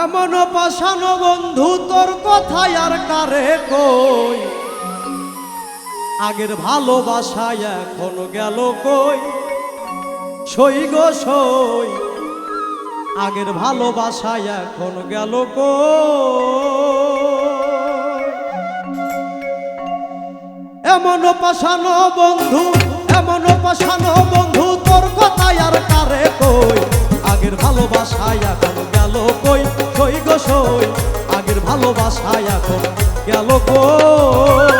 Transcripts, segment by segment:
এমন পাশানো বন্ধু তোর কথায় আর কারে কই, আগের ভালোবাসায় এখন গেল কই, সই গো সই আগের ভালোবাসায় এখন গেল কই। এমন পাশানো বন্ধু, এমন পাশানো বন্ধু তোর কথায় আর কারে কই, আগের ভালোবাসায় এখন গেল কই, সই গো সই আগের ভালোবাসায় এখন গেল কই।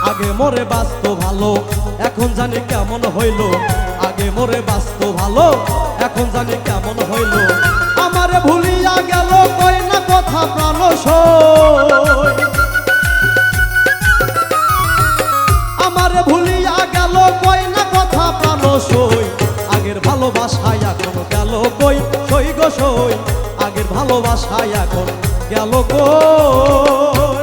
আগে মোরে বাঁচতো ভালো এখন জানি কেমন হইল, আগে মোরে বাঁচতো ভালো এখন জানি কেমন হইল। আমারে ভুলিয়া গেল কই না কথা প্রাণ সই, আমারে ভুলিয়া গেল কই না কথা প্রাণ সই, আগের ভালোবাসায় এখন গেল কই, সই গো সই আগের ভালোবাসায় এখন গেল কই।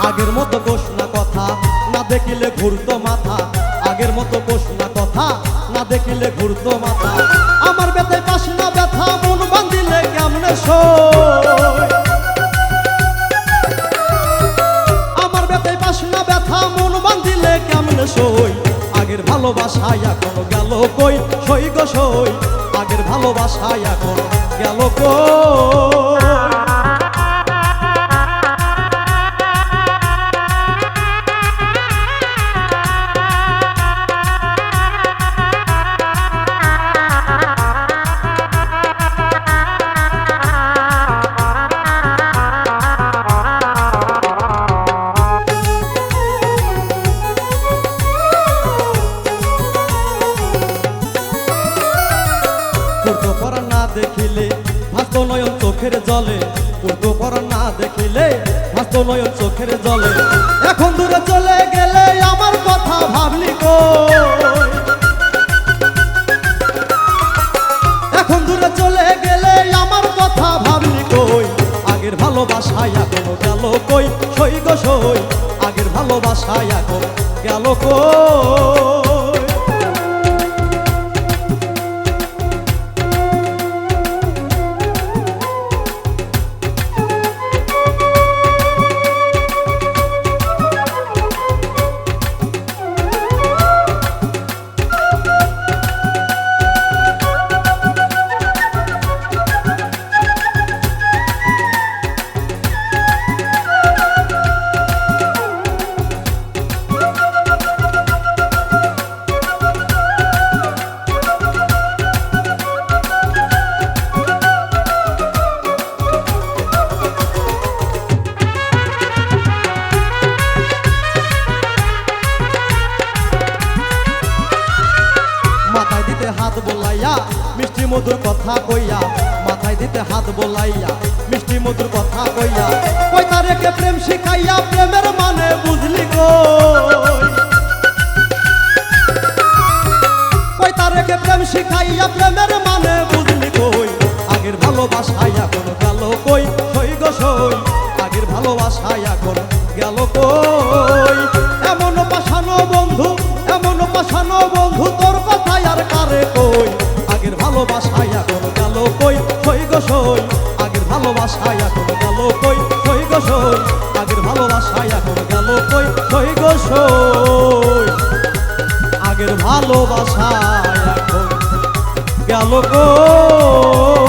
আগের মতো কোষ না কথা না দেখিলে ঘুরতো মাথা, আগের মতো কোষ না কথা না দেখিলে ঘুরতো মাথা। আমার ব্যথায় পাস না ব্যথা মন বাঁধিলে কেমনে সই, আমার ব্যথায় পাস না ব্যথা মন বাঁধিলে কেমনে সই, আগের ভালোবাসায় এখন গেল কই, সই গো সই আগের ভালোবাসায় এখন গেল কই। পূর্ব পরা না দেখিলে ভাস্ত নয়ন চোখের জলে, পূর্ব পরা না দেখিলে ভাস্ত নয়ন চোখের জলে। এখন দূরে চলে গেলে আমার কথা ভাবলি কই, এখন দূরে চলে গেলে আমার কথা ভাবলি কই, আগের ভালোবাসায় এখন গেল কই, সই গো সই আগের ভালোবাসায় এখন গেল কই। মাথায় দিতে হাত বোলাইয়া মিষ্টি মধুর কথা কইয়া, মাথায় দিতে হাত বোলাইয়া মিষ্টি মধুর কথা কইয়া, কই তারেকে প্রেম শিখাইয়া প্রেমের মানে বুঝলি কই, কই তারেকে প্রেম শিখাইয়া প্রেমের মানে বুঝলি কই, আগের ভালোবাসায় এখন গেল কই, সই গো সই আগের ভালোবাসায় এখন গেল কই। এমন পাশানো বন্ধু, এমন পাশানো বন্ধু তোর কথায় আর কারে কই, আগের ভালোবাসায় এখন গেল কই, সই গো সই আগের ভালোবাসায় এখন গেল কই, সই গো সই আগের ভালোবাসায় এখন গেল কই, সই সই আগের ভালোবাসা এখন গেল কই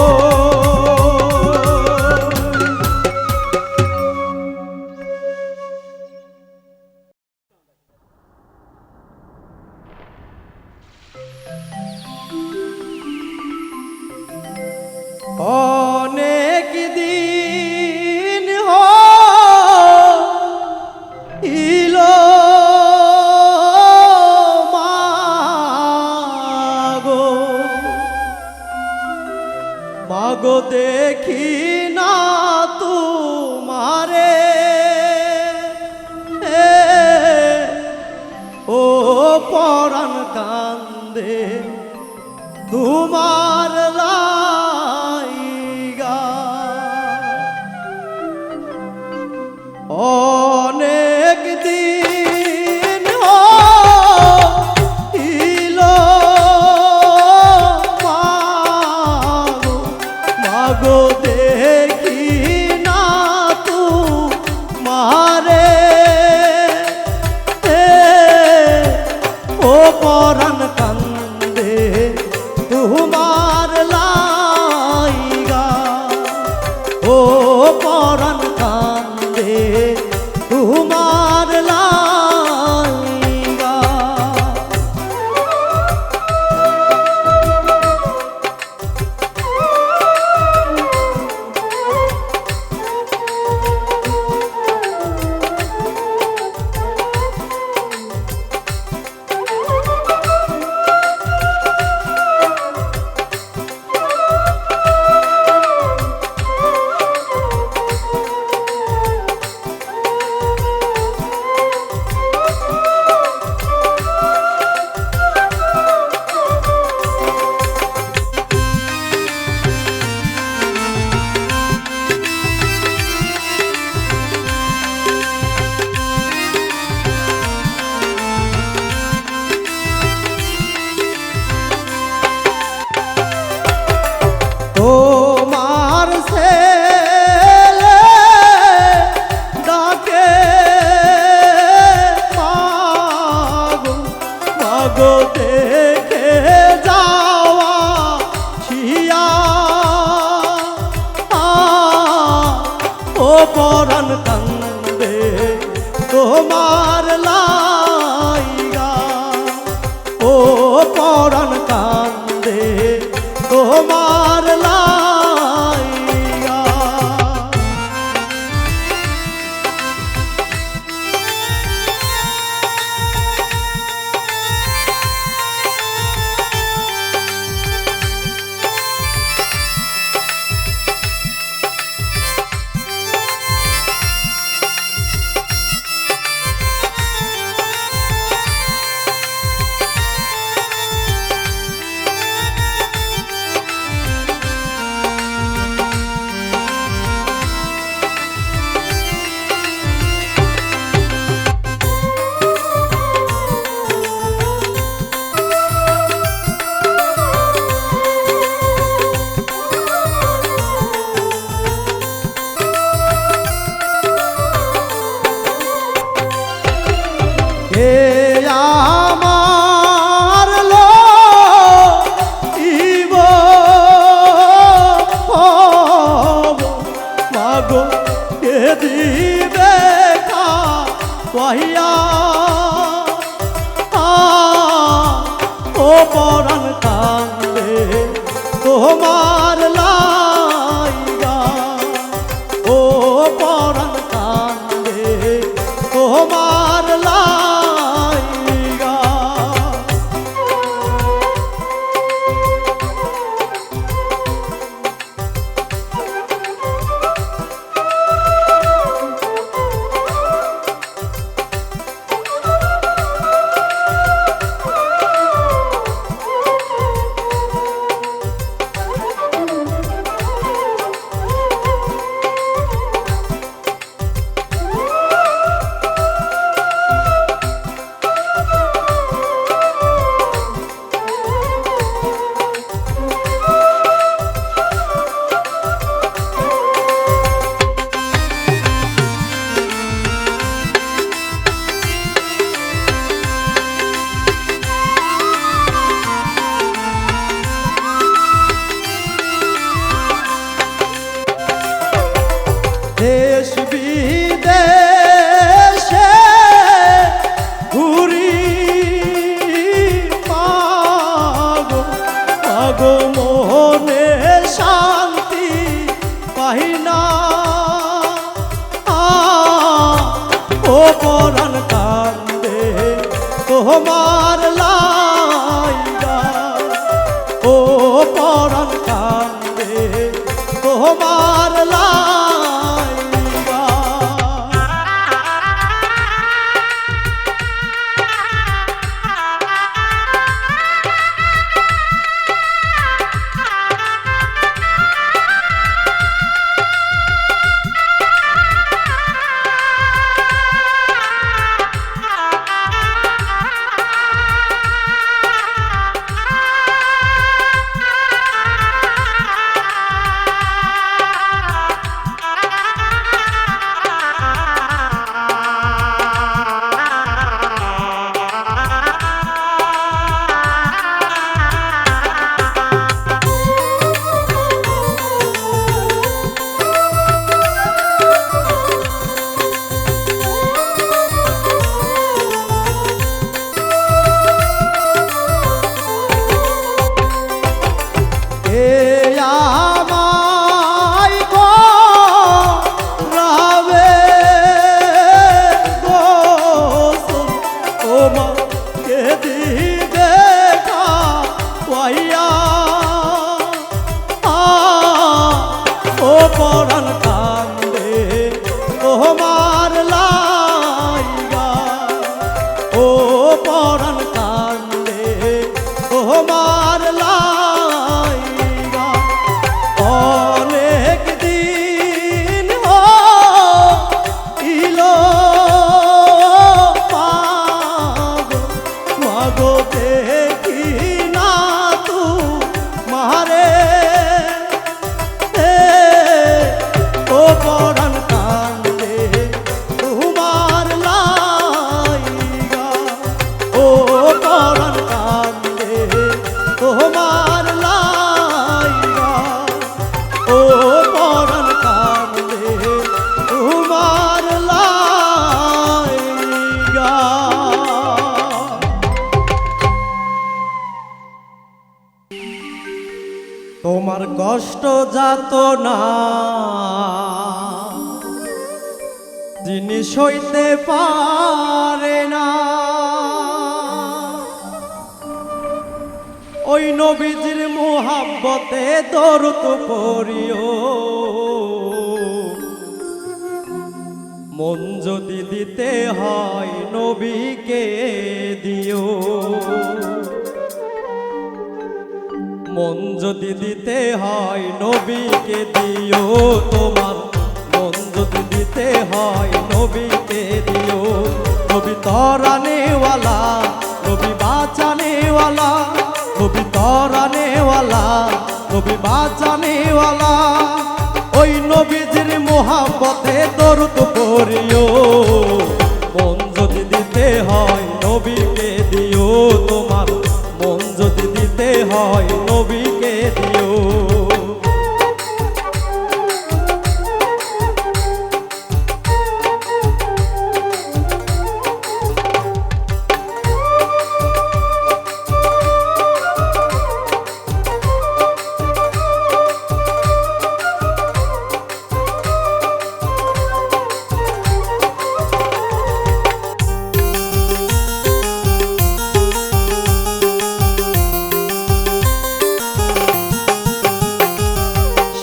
অনেক দিন হইল মাগো মাগো দেখি না তোমারে ও পরাণ কান্দে তোমার লাইগা অনেক দিন হইল মাগো মাগো দেখি না তোমারে ও পরাণ কান্দে তোমার লাইগা ও পরাণ কান্দে তোমার লাইগা তোমার ছেলে ডাকে মাগো মাগো দেখে যাওয়া ছিয়া ও পরাণ কান্দে তোমার লাইগা ও পরাণ কান্দে তোমার লাইগা কে আমার লইব মাগো কে দিবে খাওয়াইয়া ও পরাণ কান্দে তোমার লাইগা ও পরাণ কান্দে তোমার লাইগা কষ্ট যাতনা যিনি সইতে পারে না, ওই নবীজির মুহাব্বতে দরুদ পড়িও। মন যদি দিতে হয় নবীকে দিও, মন যদি দিতে হয় নবীকে দিও। তোমার মন যদি দিতে হয় নবীকে দিও। নবী তরানেওয়ালা, নবী বাঁচানেওয়ালা, নবী তরানেওয়ালা, নবী বাঁচানেওয়ালা, ওই নবীজির মুহাব্বতে দরুদ পড়িও। মন যদি দিতে হয় নবীকে দিও। তোমার মন যদি দিতে হয় নবীকে দিও।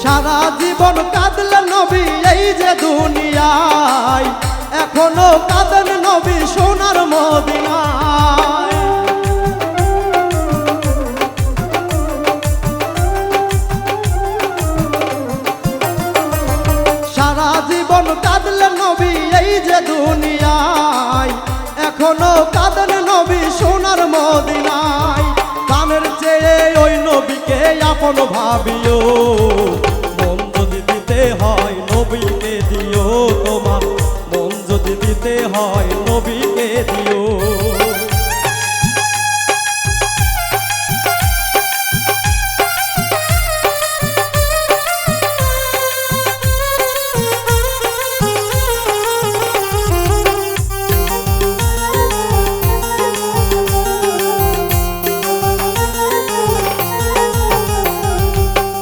সারা জীবন কাঁদলেন নবী এই যে দুনিয়ায়, এখনো কাঁদেন নবী সোনার মদিনায়। সারা জীবন কাঁদলেন নবী এই যে দুনিয়ায়, এখনো কাঁদেন নবী সোনার মদিনায়। প্রাণের চেয়ে ওই নবীকে আপন ভাবিও। মন যদি দিতে হয় নবীকে দিও। তোমার মন যদি দিতে হয় নবীকে দিও।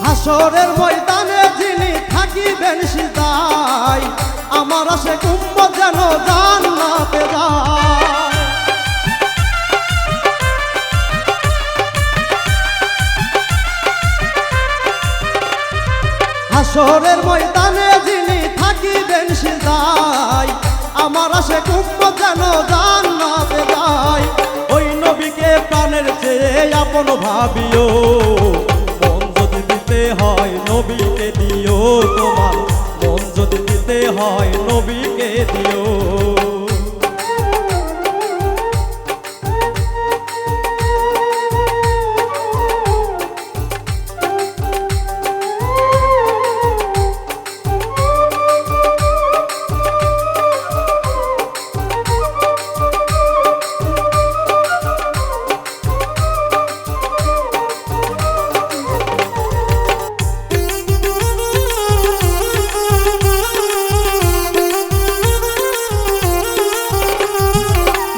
হাসরের ময়দানে যিনি থাকিবেন সিজদায়, আমার আশে উম্মত যেন জান্নাতে যায়। হাসরের ময়দানে যিনি থাকিবেন সিজদায়, আমার আশে উম্মত যেন জান্নাতে যায়। ওই নবীকে প্রাণের চেয়ে আপন ভাবিও। হয় নবীকে দিও। তোমার মন যদি দিতে হয় নবীকে দিও।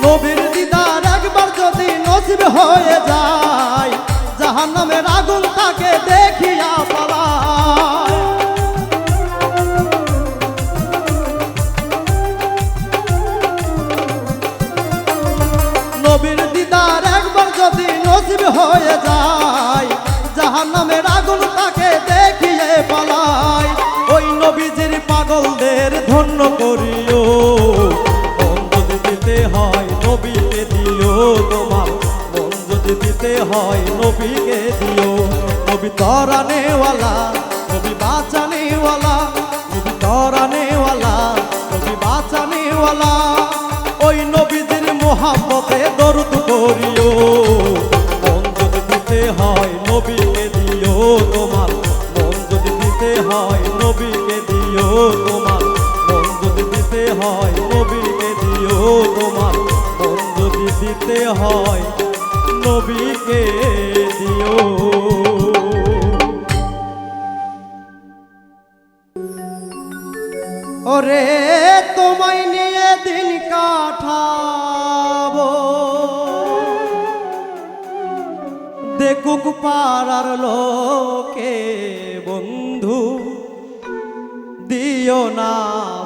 নবীর দিদার একবার যদি নসিব হয়ে যায়, জাহান্নামের আগুন তাকে দেখিয়া পালায়। নবীর দিদার একবার যদি নসিব হয়ে যায়, জাহান্নামের আগুন তাকে দেখিয়ে পালায়। ওই নবীজির পাগলদের ধন্য করিও। হয় নবীকে দিও। তোমার মন যদি দিতে হয় নবীকে দিও। নবী তরানেওয়ালা, নবী বাঁচানেওয়ালা, নবী তরানেওয়ালা, নবী বাঁচানেওয়ালা, ওই নবীজির মুহাব্বতে দরুদ পড়িও। মন যদি দিতে হয় নবীকে দিও। তোমার মন যদি দিতে হয় নবীকে দিও। তোমার মন যদি দিতে হয় নবীকে দিও। তোমার মন যদি দিতে হয় নবীকে দিও। ওরে তোমায় নিয়ে দিন কাটাবো, দেখুক পাড়ার লোকে দিও না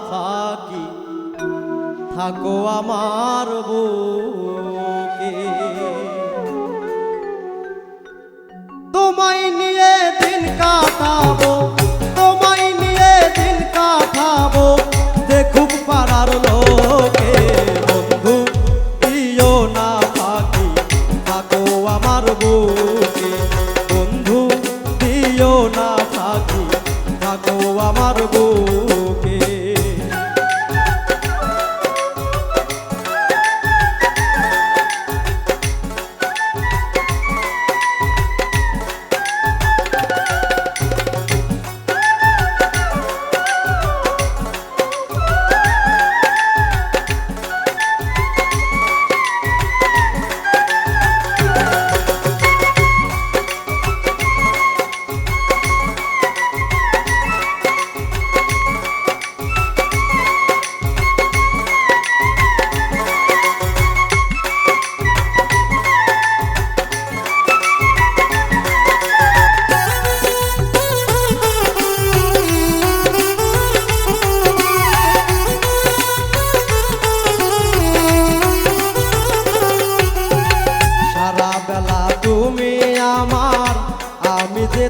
ফাঁকি থাকো আমার বুকে তোমায় নিয়ে দিন কাটাবো তোমায় নিয়ে দিন কাটাবো দেখুক পাড়ার লোকে বন্ধু দিও না ফাঁকি থাকো আমার বুকে বন্ধু দিও না ফাঁকি থাকো আমার বুকে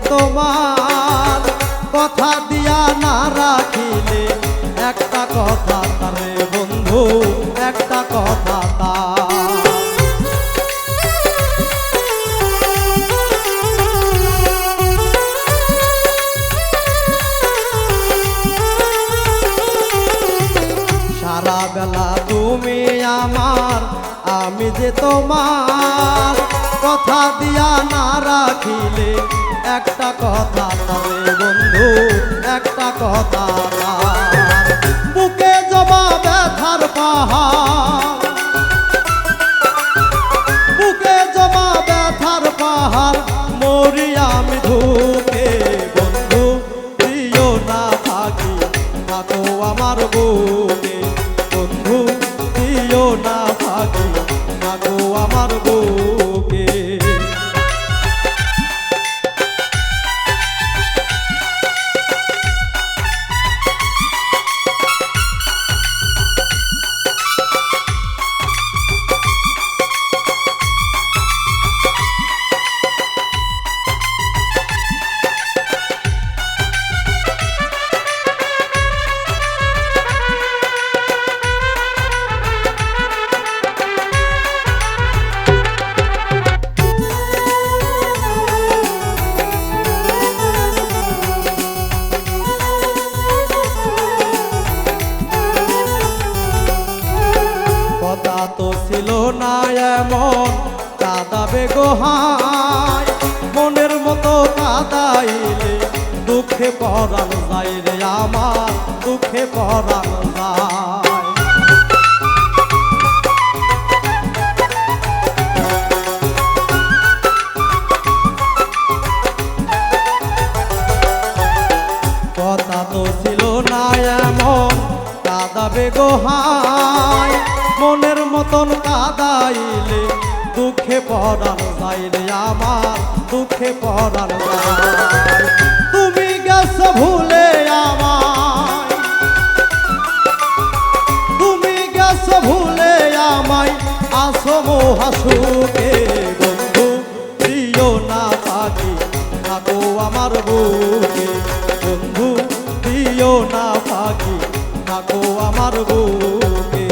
তোমার কথা দিয়া না রাখিলে একটা কথা তারে বন্ধু একটা কথা তার সারা বেলা তুমি আমার আমি যে তোমার কথা দিয়া না রাখিলে একটা কথা তবে বন্ধু একটা কথা তার বুকে জমা ব্যথার পাহাড় বুকে জমা ব্যথার পাহাড় মরি আমি ধুকে বন্ধু দিও না ফাঁকি থাকো আমার বুকে বন্ধু দিও না ফাঁকি থাকো আমার বুকে তো ছিল না এমন কাঁদাবে গোহাই মনের মতো কাঁদাইলে দুঃখে পরাণ যায় রে আমার দুঃখে পরাণ যায় কথা তো ছিল না এমন কাঁদাবে গোহাই মনের মতন কাঁদাইলে দুঃখে পরাণ যায় রে আমার দুঃখে পরাণ যায় তুমি গেছো ভুলে আমায় তুমি গেছো ভুলে আমায় আসো মহাসুখে বন্ধু দিও না ফাঁকি থাকো আমার বুকে বন্ধু দিও না ফাঁকি থাকো আমার বুকে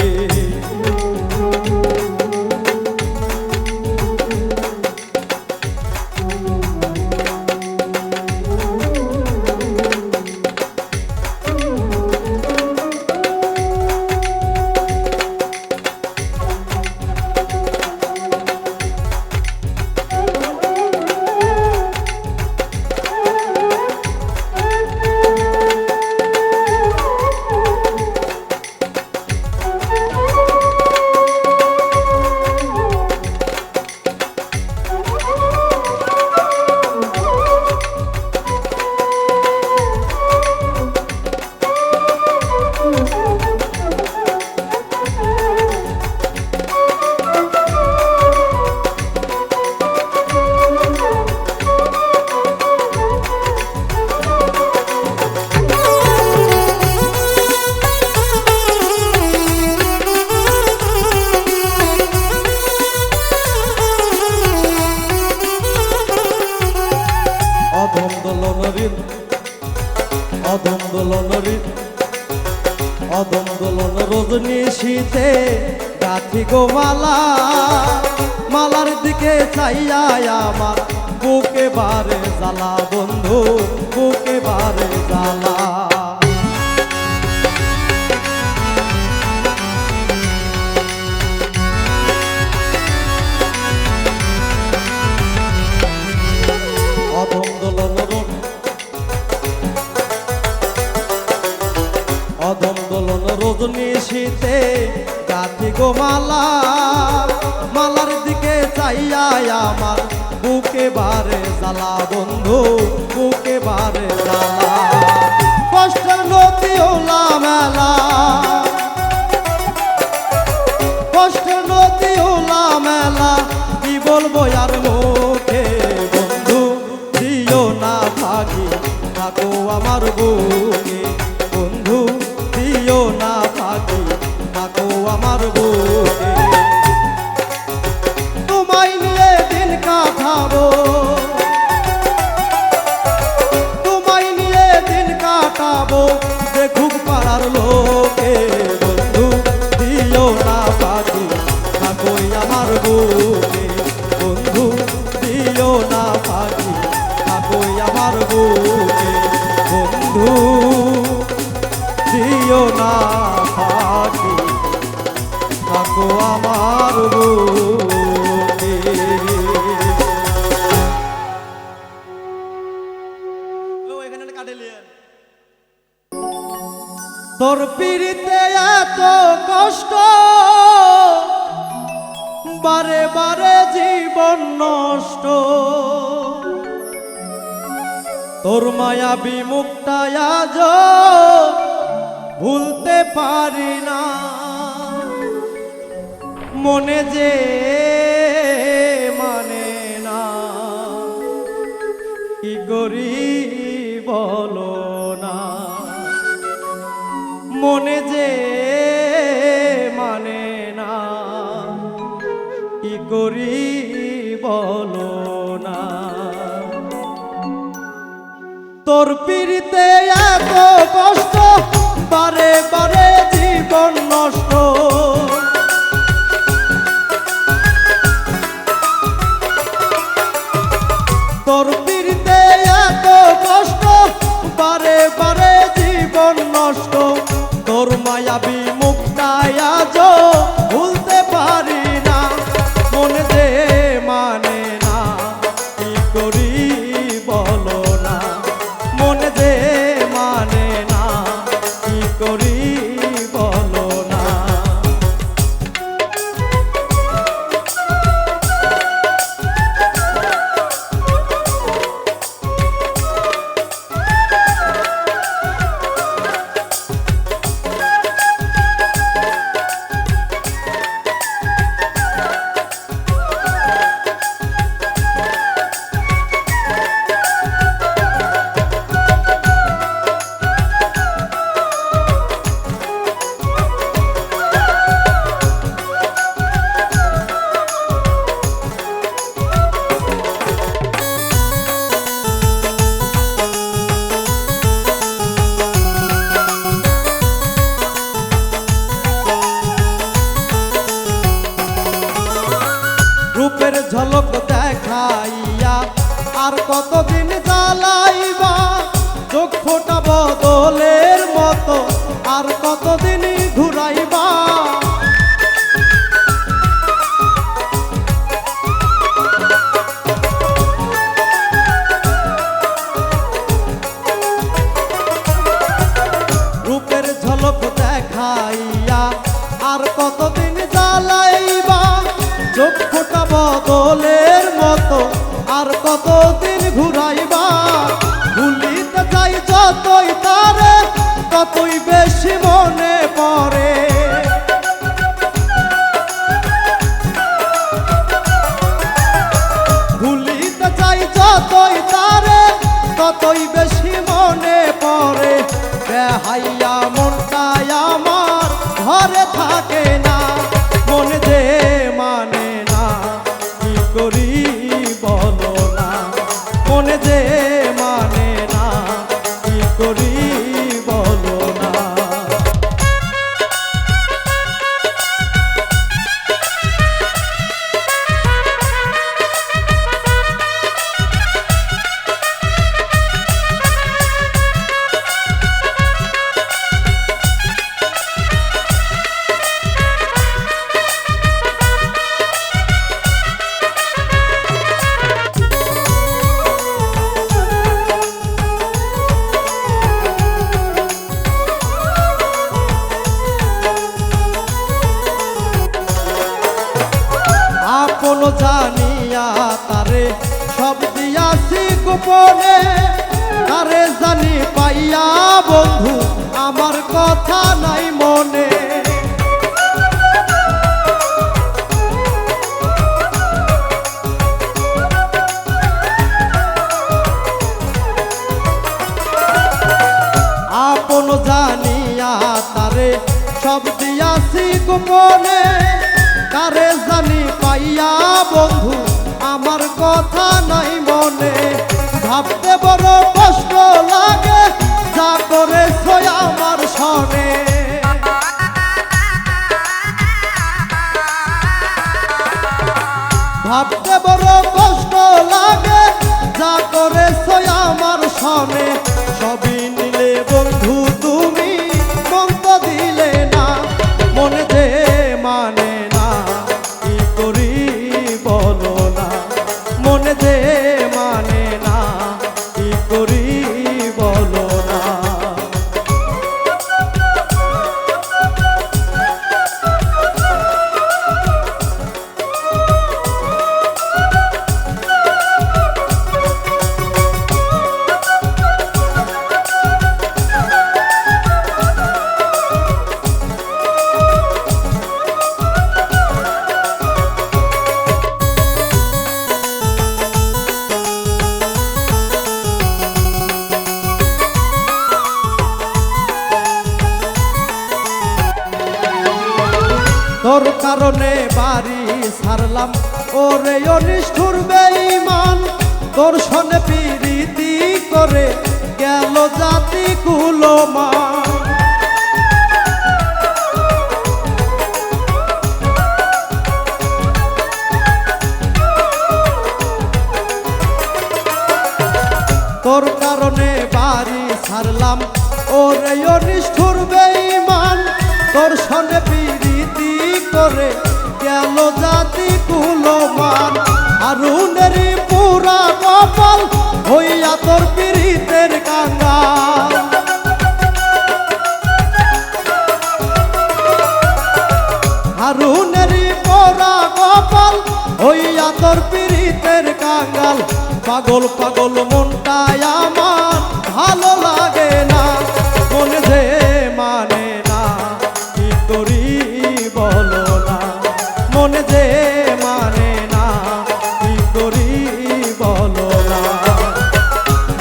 নিশিতে গাথি গো মালা, মালার দিকে চাইয়া আমার বুকে বারে জ্বালা বন্ধু, বুকে বারে জ্বালা। অধম দোলন রজনী শীতে গাথি গো মালা, মালার দিকে চাইয়া আমার বুকে বারে জ্বালা বন্ধু, বুকে বারে জ্বালা। কষ্টের নদী ওলা মেলা, কষ্টের নদী ওলা মেলা, কি বলবো আর মুখে বন্ধু, দিও না ভাগি থাকো আমার বুকে বন্ধু, দিও না ভাগি থাকো আমার বুকে। তোমায় নিয়ে দিন কাটাবো, তোমায় নিয়ে দিন কাটাবো, দেখুক পাড়ার লোকে বন্ধু, দিও না ভাগি থাকো আমার বুকে বন্ধু, দিও না ভাগি থাকো আমার বুকে বন্ধু, দিও না ভাগি থাকো আমার বুকে। তোর পিড়িতে এত কষ্ট, বারে বারে জীবন নষ্ট, তোর মায়াবী মুখটা আজ ভুলতে পারি না, মনে যে মানে না, কি করি বলো না, মনে যে মানে না, কি করি বলো না। তোর পিড়িতে এত কষ্ট, বারে বারে জীবন নষ্ট, তোর পিড়িতে এত কষ্ট, বারে বারে জীবন নষ্ট, তোর মায়াবী মুখটা আজ ভুলতে পারি না, মনে যে মানে না, কি করি বলো না, মনে যে মানে না, কি করি বলো না। রূপের ঝলক দেখাইয়া আর কতদিন জ্বালাইবা, চোখ ফোটা বদলের মতো আর কতদিন ঘুরাইবা, রূপের ঝলক দেখাইয়া আর কতদিন জ্বালাইবা, চোখ ফোটা বদলের মতো আর কতদিন ঘুরাইবা, ভুলিতে চাই যতই তারে ততই বেশি মনে পড়ে, ভুলিতে চাই যতই তারে ততই বেশি মনে পড়ে, বেহাইয়া মনটা আমার ঘরে থাকে না, মনে যে মানে না, কি করি বলো না, মনে যে মানে না, কি করি বলো না। আপন জানিয়া তারে সব দিয়াছি গোপনে, তারে জানি পাইয়া বন্ধু আমার কথা নাই মনে। আপন জানিয়া তারে সব দিয়াছি গোপনে, তারে জানি পাইয়া বন্ধু আমার কথা নাই মনে। ভাবতে বড় কষ্ট লাগে যা করেছ আমার সনে। ভাবতে বড় কষ্ট লাগে যা করেছ আমার সনে। সবই নিলে বন্ধু তুমি মন তো দিলে না, মনে যে মানে না কি করি বলো না, মনে যে মানে না কি করি বলো না। তোর কারণে বাড়ি ছাড়লাম ওরে অনিষ্ঠুর বেঈমান, তোর সনে প্রীতি করে গেল জাতি কুলমান। তোর কারণে বাড়ি ছাড়লাম ওরে অনিষ্ঠুর বেঈমান, তোর সনে প্রীতি করে গেল জাতি কুলমান। হারুনেরই পুরা কপাল হইয়া তোর পীড়িতের কাঙ্গাল। হারুনেরই পুরা কপাল হইয়া তোর পীড়িতের কাঙ্গাল। পাগল পাগল মনটাই আমার ভালো লাগে না, মনে যে মানে না কি করি বলো না, মনে যে মানে না কি করি বলো না।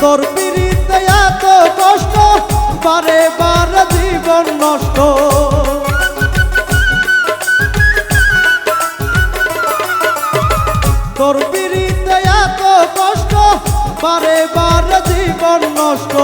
তোর পীড়িতে এত কষ্ট বারে বারে জীবন নষ্ট। তোর পীড়িতে এত কষ্ট বারে বারে জীবন নষ্ট।